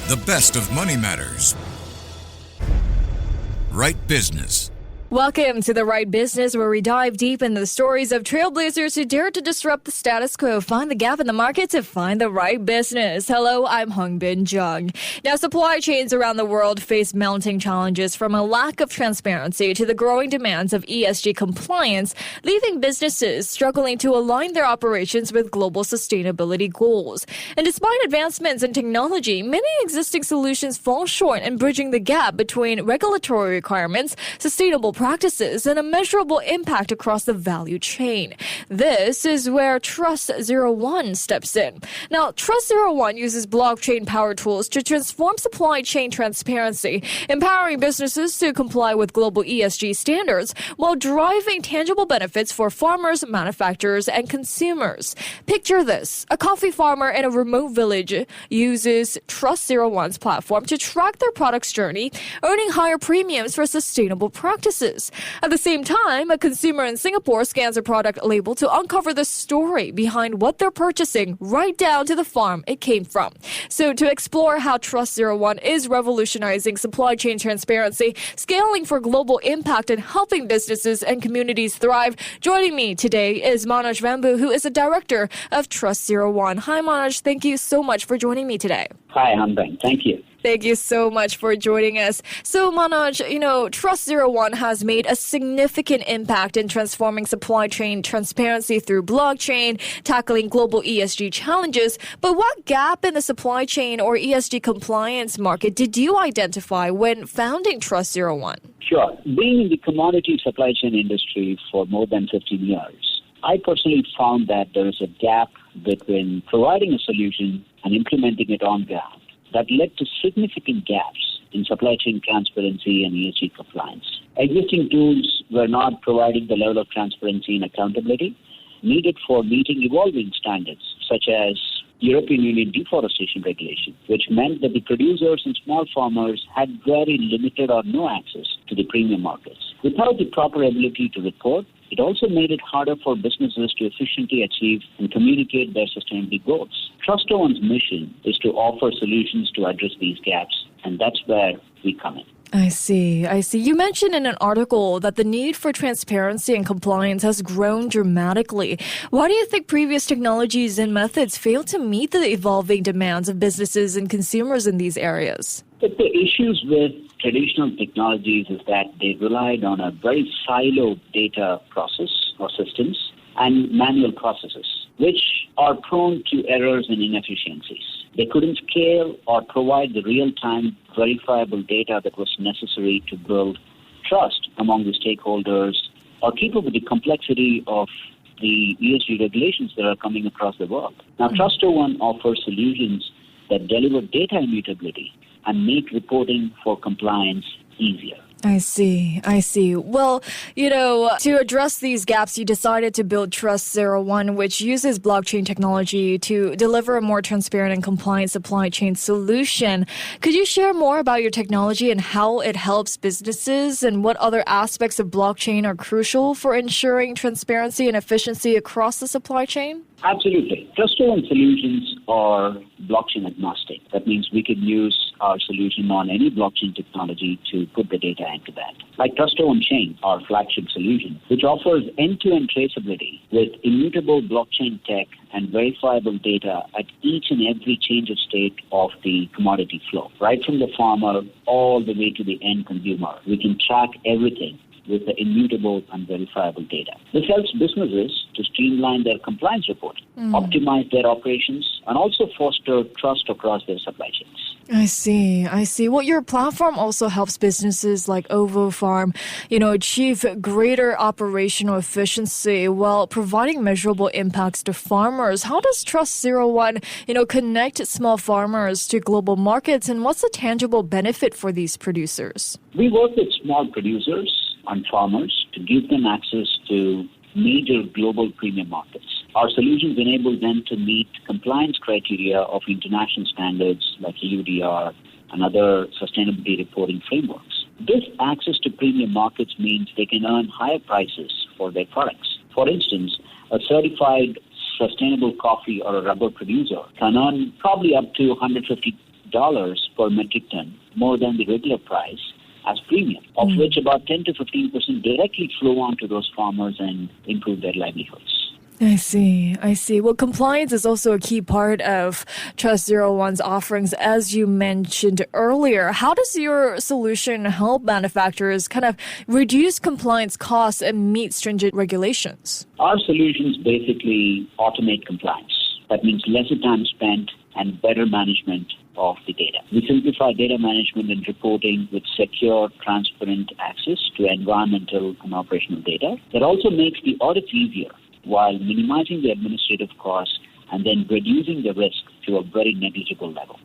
The best of Money Matters. Right Business. Welcome to The Right Business, where we dive deep into the stories of trailblazers who dare to disrupt the status quo, find the gap in the market to find the right business. Hello, I'm Hongbin Jeong. Now, supply chains around the world face mounting challenges, from a lack of transparency to the growing demands of ESG compliance, leaving businesses struggling to align their operations with global sustainability goals. And despite advancements in technology, many existing solutions fall short in bridging the gap between regulatory requirements, sustainable practices, and a measurable impact across the value chain. This is where Trust 01 steps in. Now, Trust 01 uses blockchain-powered tools to transform supply chain transparency, empowering businesses to comply with global ESG standards while driving tangible benefits for farmers, manufacturers, and consumers. Picture this. A coffee farmer in a remote village uses Trust 01's platform to track their product's journey, earning higher premiums for sustainable practices. At the same time, a consumer in Singapore scans a product label to uncover the story behind what they're purchasing, right down to the farm it came from. So to explore how Trust 01 is revolutionizing supply chain transparency, scaling for global impact, and helping businesses and communities thrive, joining me today is Manoj Vembu, who is the director of Trust 01. Hi, Manoj. Thank you so much for joining me today. Hi, Hongbin. Thank you. Thank you so much for joining us. So, Manoj, Trust 01 has made a significant impact in transforming supply chain transparency through blockchain, tackling global ESG challenges. But what gap in the supply chain or ESG compliance market did you identify when founding Trust 01? Sure. Being in the commodity supply chain industry for more than 15 years, I personally found that there is a gap between providing a solution and implementing it on ground that led to significant gaps in supply chain transparency and ESG compliance. Existing tools were not providing the level of transparency and accountability needed for meeting evolving standards, such as European Union deforestation regulation, which meant that the producers and small farmers had very limited or no access to the premium markets. Without the proper ability to report, it also made it harder for businesses to efficiently achieve and communicate their sustainability goals. Trust 01's mission is to offer solutions to address these gaps, and that's where we come in. I see. You mentioned in an article that the need for transparency and compliance has grown dramatically. Why do you think previous technologies and methods fail to meet the evolving demands of businesses and consumers in these areas? But the issues with traditional technologies is that they relied on a very siloed data process or systems and manual processes, which are prone to errors and inefficiencies. They couldn't scale or provide the real-time verifiable data that was necessary to build trust among the stakeholders or keep up with the complexity of the ESG regulations that are coming across the world. Now, Trust 01 offers solutions that deliver data immutability and make reporting for compliance easier. I see. Well, to address these gaps, you decided to build Trust 01, which uses blockchain technology to deliver a more transparent and compliant supply chain solution. Could you share more about your technology and how it helps businesses, and what other aspects of blockchain are crucial for ensuring transparency and efficiency across the supply chain? Absolutely. Trust 01 solutions are blockchain agnostic. That means we could use our solution on any blockchain technology to put the data into that. Like Trust 01 Chain, our flagship solution, which offers end-to-end traceability with immutable blockchain tech and verifiable data at each and every change of state of the commodity flow, right from the farmer all the way to the end consumer. We can track everything with the immutable and verifiable data. This helps businesses to streamline their compliance reporting, optimize their operations, and also foster trust across their supply chains. I see. Well, your platform also helps businesses like OVO Farm, achieve greater operational efficiency while providing measurable impacts to farmers. How does Trust 01, connect small farmers to global markets, and what's the tangible benefit for these producers? We work with small producers and farmers to give them access to major global premium markets. Our solutions enable them to meet compliance criteria of international standards like EUDR and other sustainability reporting frameworks. This access to premium markets means they can earn higher prices for their products. For instance, a certified sustainable coffee or a rubber producer can earn probably up to $150 $6 per metric ton more than the regular price as premium, of which about 10 to 15% directly flow on to those farmers and improve their livelihoods. I see. Well, compliance is also a key part of Trust 01's offerings, as you mentioned earlier. How does your solution help manufacturers kind of reduce compliance costs and meet stringent regulations? Our solutions basically automate compliance. That means lesser time spent and better management of the data. We simplify data management and reporting with secure, transparent access to environmental and operational data. That also makes the audits easier, while minimizing the administrative costs and then reducing the risk to a very negligible level.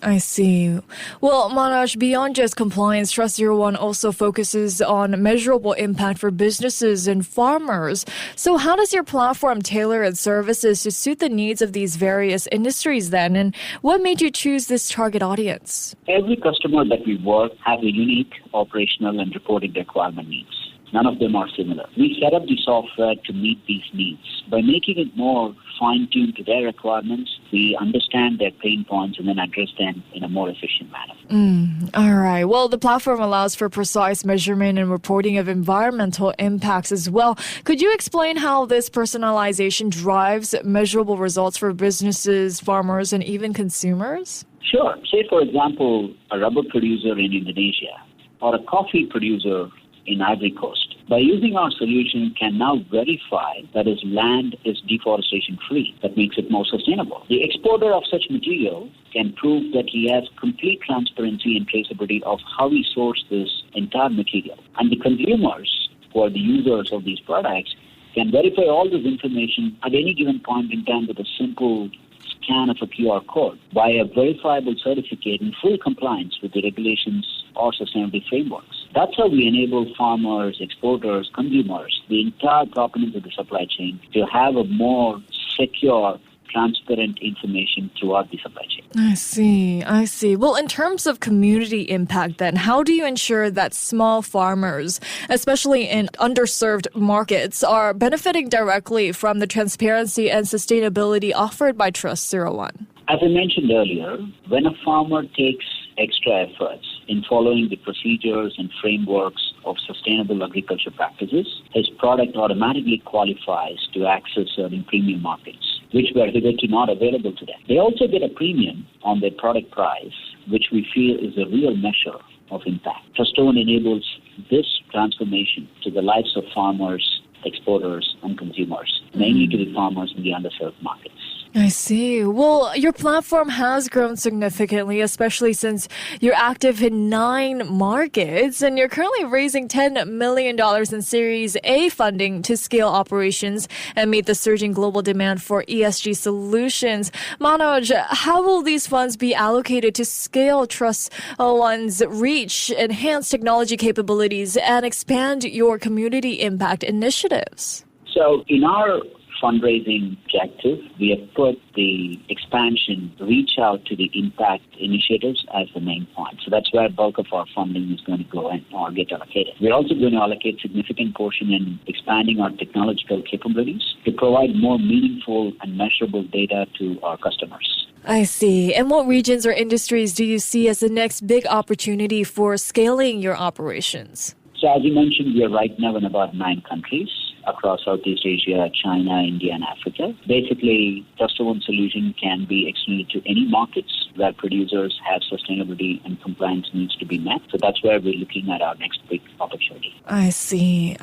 I see. Well, Manoj, beyond just compliance, Trust 01 also focuses on measurable impact for businesses and farmers. So how does your platform tailor its services to suit the needs of these various industries then? And what made you choose this target audience? Every customer that we work has a unique operational and reporting requirement needs. None of them are similar. We set up the software to meet these needs. By making it more fine-tuned to their requirements, we understand their pain points and then address them in a more efficient manner. All right. Well, the platform allows for precise measurement and reporting of environmental impacts as well. Could you explain how this personalization drives measurable results for businesses, farmers, and even consumers? Sure. Say, for example, a rubber producer in Indonesia or a coffee producer in Ivory Coast. By using our solution, can now verify that his land is deforestation-free. That makes it more sustainable. The exporter of such material can prove that he has complete transparency and traceability of how he sourced this entire material. And the consumers, who are the users of these products, can verify all this information at any given point in time with a simple scan of a QR code by a verifiable certificate in full compliance with the regulations or sustainability frameworks. That's how we enable farmers, exporters, consumers, the entire components of the supply chain to have a more secure, transparent information throughout the supply chain. I see. Well, in terms of community impact then, how do you ensure that small farmers, especially in underserved markets, are benefiting directly from the transparency and sustainability offered by Trust 01? As I mentioned earlier, when a farmer takes extra efforts in following the procedures and frameworks of sustainable agriculture practices, his product automatically qualifies to access certain premium markets, which were hitherto not available to them. They also get a premium on their product price, which we feel is a real measure of impact. Trust 01 enables this transformation to the lives of farmers, exporters, and consumers, mainly to the farmers in the underserved markets. I see. Well, your platform has grown significantly, especially since you're active in 9 markets, and you're currently raising $10 million in Series A funding to scale operations and meet the surging global demand for ESG solutions. Manoj, how will these funds be allocated to scale Trust 01's reach, enhance technology capabilities, and expand your community impact initiatives? So in our fundraising objective, we have put the expansion, reach out to the impact initiatives as the main point. So that's where bulk of our funding is going to go or get allocated. We're also going to allocate significant portion in expanding our technological capabilities to provide more meaningful and measurable data to our customers. I see. And what regions or industries do you see as the next big opportunity for scaling your operations? So as you mentioned, we are right now in about 9 countries across Southeast Asia, China, India, and Africa. Basically, Trust 01 solution can be extended to any markets where producers have sustainability and compliance needs to be met. So that's where we're looking at our next big opportunity. I see.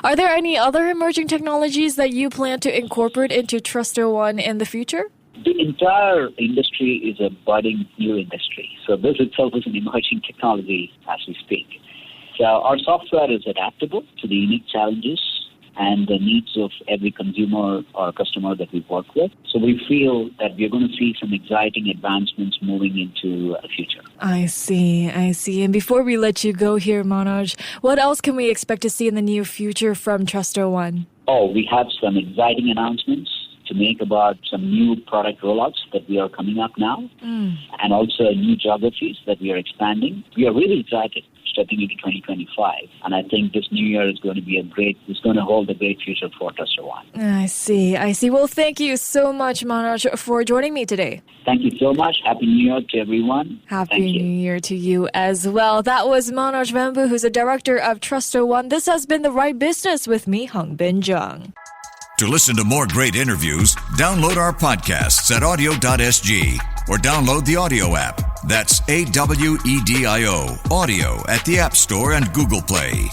Are there any other emerging technologies that you plan to incorporate into Trust 01 in the future? The entire industry is a budding new industry. So this itself is an emerging technology as we speak. So our software is adaptable to the unique challenges and the needs of every consumer or customer that we work with. So we feel that we're going to see some exciting advancements moving into the future. I see. And before we let you go here, Manoj, what else can we expect to see in the near future from Trust 01? We have some exciting announcements to make about some new product rollouts that we are coming up now, and also new geographies that we are expanding. We are really excited. stepping into 2025. And I think this new year is going to hold a great future for Trustor One. I see. Well, thank you so much, Manoj, for joining me today. Thank you so much. Happy New Year to everyone. Happy New Year to you as well. That was Manoj Vembu, who's the director of Trustor One. This has been The Right Business with me, Hongbin Jeong. To listen to more great interviews, download our podcasts at audio.sg or download the audio app. That's AWEDIO, audio at the App Store and Google Play.